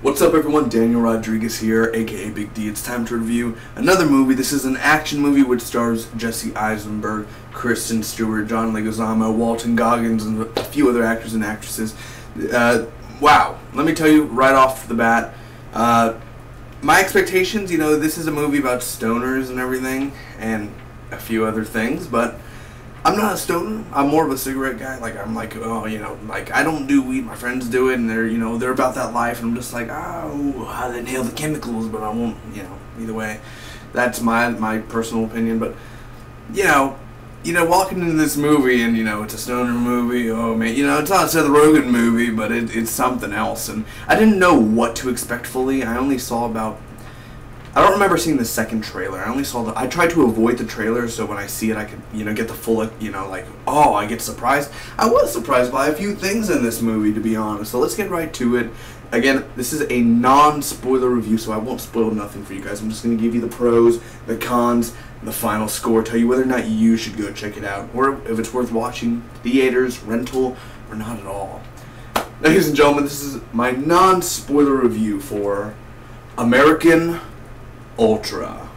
What's up everyone, Daniel Rodriguez here, aka Big D. It's time to review another movie. This is an action movie which stars Jesse Eisenberg, Kristen Stewart, John Leguizamo, Walton Goggins, and a few other actors and actresses. Wow, let me tell you right off the bat, my expectations, this is a movie about stoners and everything, and a few other things, but I'm not a stoner. I'm more of a cigarette guy. I don't do weed. My friends do it, and they're about that life. And I'm just like, oh, I inhale the chemicals, but I won't. Either way, that's my personal opinion. But walking into this movie, and it's a stoner movie. Oh man, it's not a Seth Rogen movie, but it's something else. And I didn't know what to expect fully. I only saw about. I don't remember seeing the second trailer. I only saw I tried to avoid the trailer so when I see it I could, get the full, I get surprised. I was surprised by a few things in this movie, to be honest. So let's get right to it. Again, this is a non-spoiler review, so I won't spoil nothing for you guys. I'm just going to give you the pros, the cons, the final score, tell you whether or not you should go check it out, or if it's worth watching, theaters, rental, or not at all. Ladies and gentlemen, this is my non-spoiler review for American Ultra.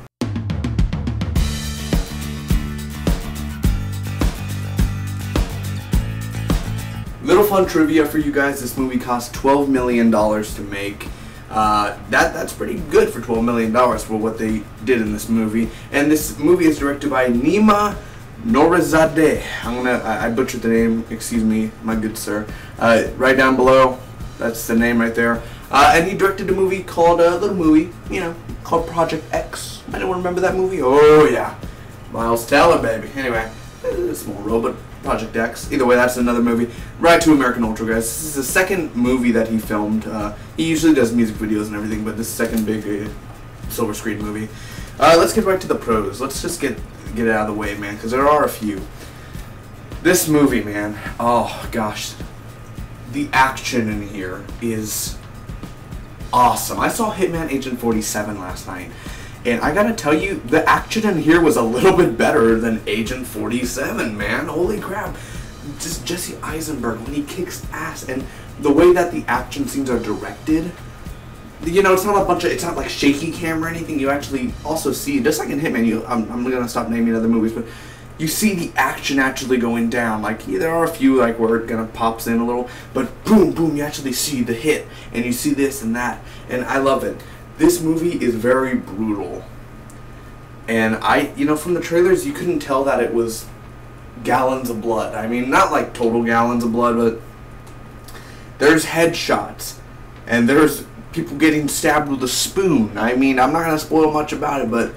Little fun trivia for you guys. This movie cost $12 million to make. That's pretty good for $12 million for what they did in this movie. And this movie is directed by Nima Nourizadeh. I butchered the name. Excuse me, my good sir. Right down below, that's the name right there. And he directed a movie called, called Project X. Anyone remember that movie? Oh yeah, Miles Teller, baby. Anyway, a small role, but Project X. Either way, that's another movie. Right to American Ultra, guys. This is the second movie that he filmed. He usually does music videos and everything, but this is the second big silver screen movie. Let's get right to the pros. Let's just get it out of the way, man, because there are a few. This movie, man. Oh gosh, the action in here is awesome. I saw Hitman Agent 47 last night, and I gotta tell you, the action in here was a little bit better than Agent 47, man. Holy crap. Just Jesse Eisenberg, when he kicks ass, and the way that the action scenes are directed, it's not like shaky cam or anything. You actually also see, just like in Hitman, I'm gonna stop naming other movies, but you see the action actually going down. There are a few where it kind of pops in a little, but boom, boom, you actually see the hit, and you see this and that, and I love it. This movie is very brutal, and from the trailers, you couldn't tell that it was gallons of blood. I mean, not like total gallons of blood, but there's headshots, and there's people getting stabbed with a spoon. I mean, I'm not going to spoil much about it, but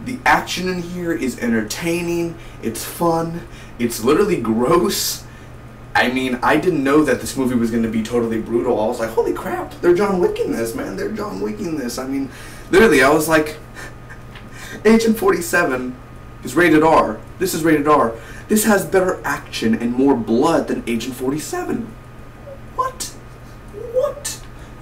the action in here is entertaining, it's fun, it's literally gross. I mean, I didn't know that this movie was going to be totally brutal. I was like, holy crap, they're John Wicking this, man, they're John Wicking this. I mean, literally, I was like, Agent 47 is rated R. This is rated R. This has better action and more blood than Agent 47. What?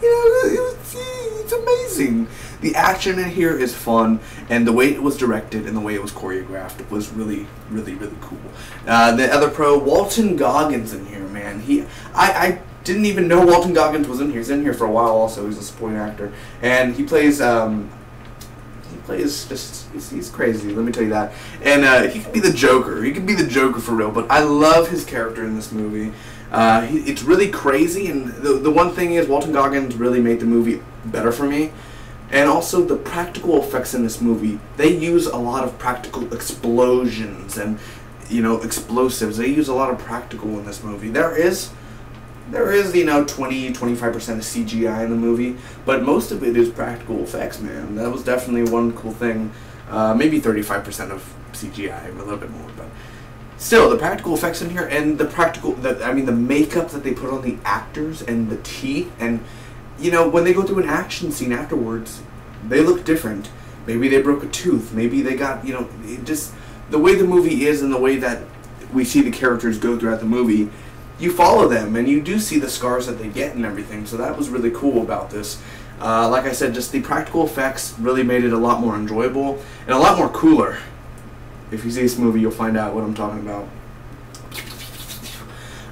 It's amazing. The action in here is fun, and the way it was directed and the way it was choreographed was really, really, really cool. The other pro, Walton Goggins in here, man. I didn't even know Walton Goggins was in here. He's in here for a while also. He's a supporting actor, and he plays he's crazy, let me tell you that. And he could be the Joker. He could be the Joker for real, but I love his character in this movie. It's really crazy, and the one thing is Walton Goggins really made the movie better for me. And also the practical effects in this movie, they use a lot of practical explosions and explosives. They use a lot of practical in this movie. There is 20-25% of CGI in the movie, but most of it is practical effects, man. That was definitely one cool thing. Maybe 35% of CGI, a little bit more, but still, the practical effects in here, and the makeup that they put on the actors and the teeth, and when they go through an action scene afterwards, they look different. Maybe they broke a tooth. Maybe they got, just the way the movie is and the way that we see the characters go throughout the movie, you follow them and you do see the scars that they get and everything. So that was really cool about this. Like I said, just the practical effects really made it a lot more enjoyable and a lot more cooler. If you see this movie, you'll find out what I'm talking about.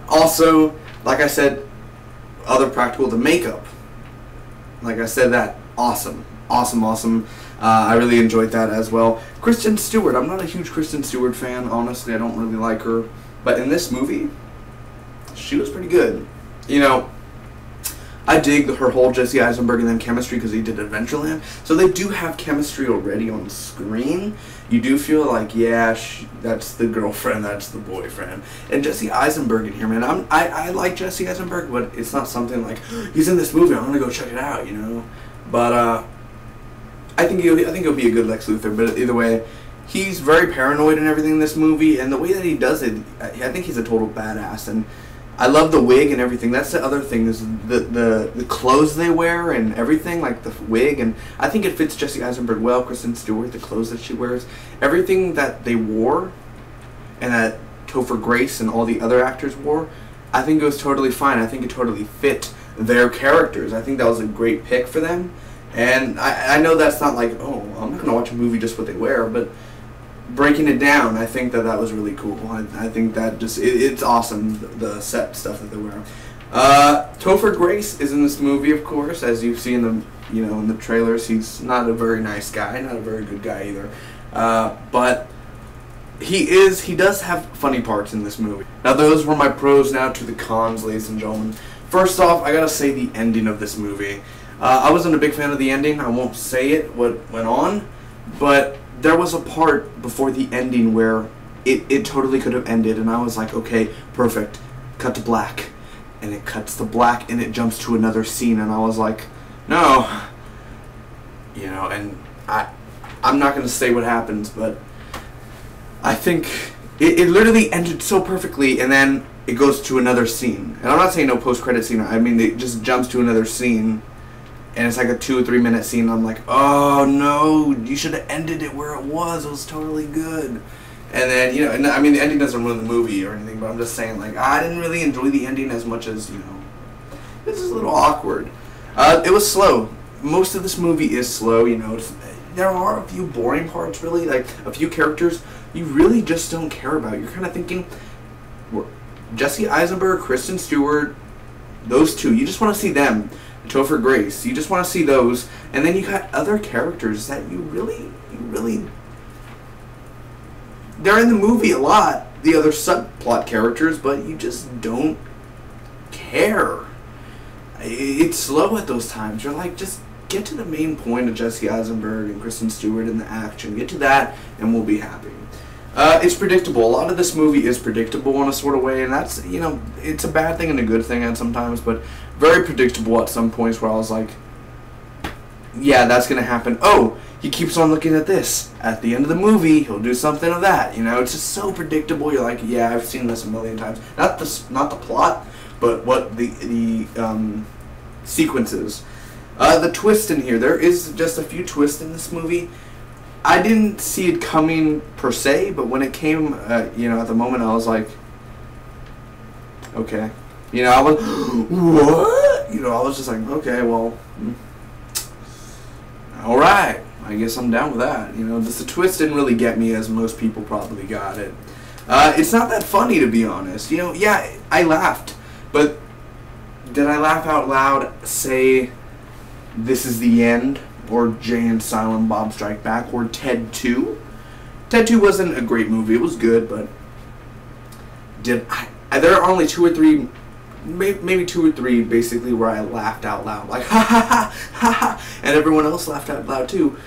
Also, like I said, other practical, the makeup. like I said, that awesome. Awesome. I really enjoyed that as well. Kristen Stewart. I'm not a huge Kristen Stewart fan, honestly. I don't really like her. But in this movie, she was pretty good. You know, I dig her whole Jesse Eisenberg and them chemistry because he did Adventureland. So they do have chemistry already on screen. You do feel like, yeah, that's the girlfriend, that's the boyfriend. And Jesse Eisenberg in here, man. I like Jesse Eisenberg, but it's not something like, he's in this movie, I'm going to go check it out, you know. But I think he'll be a good Lex Luthor. But either way, he's very paranoid and everything in this movie. And the way that he does it, I think he's a total badass. And I love the wig and everything. That's the other thing, is the clothes they wear and everything, like the wig. And I think it fits Jesse Eisenberg well. Kristen Stewart, the clothes that she wears, everything that they wore, and that Topher Grace and all the other actors wore, I think it was totally fine. I think it totally fit their characters. I think that was a great pick for them. And I know that's not like, oh, I'm not going to watch a movie just what they wear, but breaking it down, I think that was really cool. I think that just, it's awesome, the set stuff that they wear. Topher Grace is in this movie, of course, as you see in the, in the trailers. He's not a very nice guy, not a very good guy either. But he does have funny parts in this movie. Now those were my pros. Now to the cons, ladies and gentlemen. First off, I gotta say the ending of this movie. I wasn't a big fan of the ending. I won't say it, what went on, but there was a part before the ending where it totally could have ended, and I was like, okay, perfect, cut to black. And it cuts to black, and it jumps to another scene, and I was like, no. And I'm not going to say what happens, but I think it literally ended so perfectly, and then it goes to another scene. And I'm not saying no post-credit scene, I mean, it just jumps to another scene. And it's like a 2 or 3 minute scene. And I'm like, oh no, you should have ended it where it was. It was totally good. And then, and I mean, the ending doesn't ruin the movie or anything, but I'm just saying, like, I didn't really enjoy the ending as much as, this is a little awkward. It was slow. Most of this movie is slow, there are a few boring parts, really, like a few characters you really just don't care about. You're kind of thinking, Jesse Eisenberg, Kristen Stewart, those two, you just want to see them. Topher Grace, you just want to see those, and then you got other characters that you really, they're in the movie a lot, the other subplot characters, but you just don't care. It's slow at those times. You're like, just get to the main point of Jesse Eisenberg and Kristen Stewart and the action. Get to that, and we'll be happy. It's predictable. A lot of this movie is predictable in a sort of way, and that's, it's a bad thing and a good thing at sometimes, but very predictable at some points where I was like, yeah, that's going to happen. Oh, he keeps on looking at this. At the end of the movie, he'll do something of that. It's just so predictable. You're like, yeah, I've seen this a million times. Not the plot, but what the sequences. The twist in here. There is just a few twists in this movie. I didn't see it coming per se, but when it came, at the moment, I was like, okay. I was, what? I was just like, okay, well, alright, I guess I'm down with that. Just the twist didn't really get me as most people probably got it. It's not that funny, to be honest. Yeah, I laughed, but did I laugh out loud, say, this is the end, or Jay and Silent Bob Strike Back, or Ted 2? Ted 2 wasn't a great movie. It was good, but there are only 2 or 3, maybe 2 or 3, basically, where I laughed out loud, like ha ha ha ha ha, and everyone else laughed out loud too.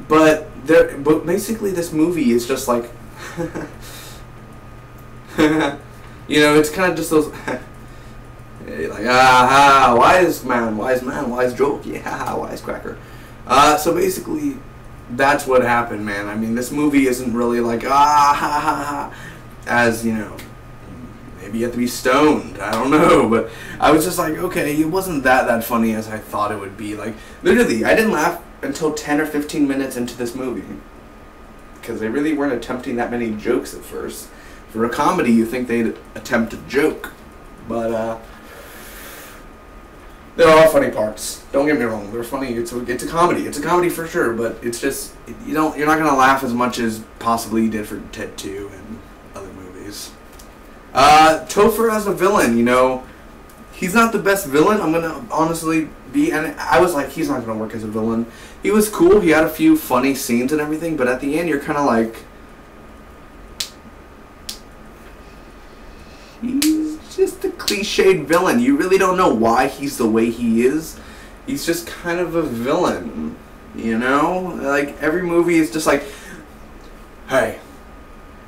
But basically, this movie is just like, it's kind of just those. Like, wise joke, yeah, wisecracker. So basically, that's what happened, man. I mean, this movie isn't really like, as, maybe you have to be stoned, I don't know, but I was just like, okay, it wasn't that funny as I thought it would be. Like, literally, I didn't laugh until 10 or 15 minutes into this movie, because they really weren't attempting that many jokes at first. For a comedy, you think they'd attempt a joke, but, there are funny parts. Don't get me wrong. They're funny. It's a comedy. It's a comedy for sure. But it's just you're not gonna laugh as much as possibly you did for Ted 2 and other movies. Topher as a villain, he's not the best villain. I'm gonna honestly be, and I was like, he's not gonna work as a villain. He was cool. He had a few funny scenes and everything, but at the end, you're kind of like, he's just a cliched villain. You really don't know why he's the way he is. He's just kind of a villain, you know? Like, every movie is just like, hey,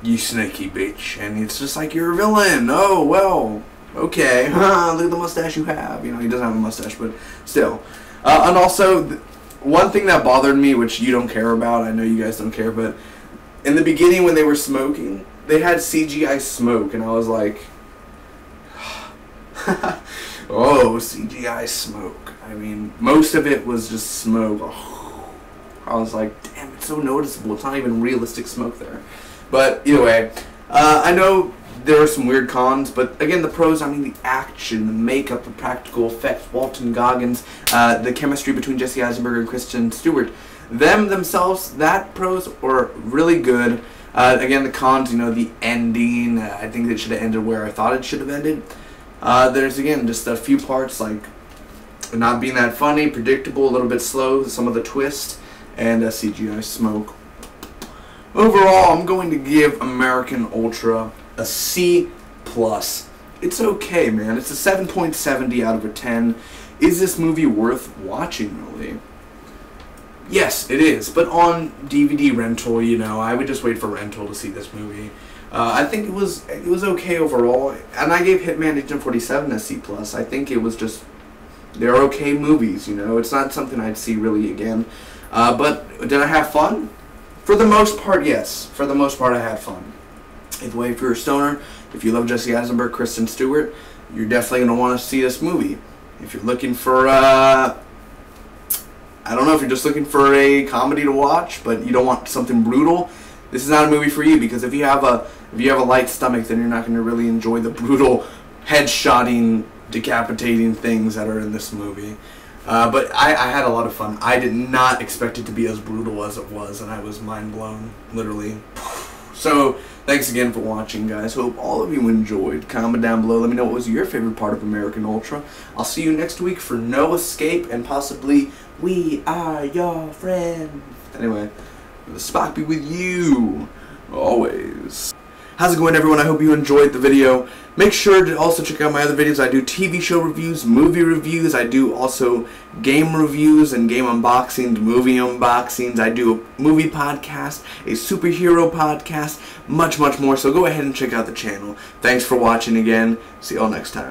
you snaky bitch. And it's just like, you're a villain. Oh, well, okay. Look at the mustache you have. You know, he doesn't have a mustache, but still. And also, one thing that bothered me, which you don't care about, I know you guys don't care, but in the beginning when they were smoking, they had CGI smoke, and I was like, oh, CGI smoke. I mean, most of it was just smoke. Oh, I was like, damn, it's so noticeable. It's not even realistic smoke there. But either way, I know there are some weird cons, but again, the pros, I mean, the action, the makeup, the practical effects, Walton Goggins, the chemistry between Jesse Eisenberg and Kristen Stewart, themselves, that pros were really good. Again, the cons, you know, the ending, I think it should have ended where I thought it should have ended. There's, again, just a few parts, like, not being that funny, predictable, a little bit slow, some of the twist, and CGI smoke. Overall, I'm going to give American Ultra a C+. It's okay, man. It's a 7.70 out of a 10. Is this movie worth watching, really? Yes, it is. But on DVD rental, you know, I would just wait for rental to see this movie. I think it was okay overall, and I gave Hitman Agent 47 a C+. I think it was just, they're okay movies, you know. It's not something I'd see really again. But did I have fun? For the most part, yes. For the most part, I had fun. Either way, if you're a stoner, if you love Jesse Eisenberg, Kristen Stewart, you're definitely going to want to see this movie. If you're looking for, I don't know if you're just looking for a comedy to watch, but you don't want something brutal, this is not a movie for you, because if you have a light stomach, then you're not going to really enjoy the brutal, head-shotting, decapitating things that are in this movie. But I had a lot of fun. I did not expect it to be as brutal as it was, and I was mind blown, literally. So, thanks again for watching, guys. Hope all of you enjoyed. Comment down below. Let me know what was your favorite part of American Ultra. I'll see you next week for No Escape and possibly We Are Your Friends. Anyway, the Spock be with you always. How's it going, everyone? I hope you enjoyed the video. Make sure to also check out my other videos. I do TV show reviews, movie reviews. I do also game reviews and game unboxings, movie unboxings. I do a movie podcast, a superhero podcast, much, much more. So go ahead and check out the channel. Thanks for watching again. See you all next time.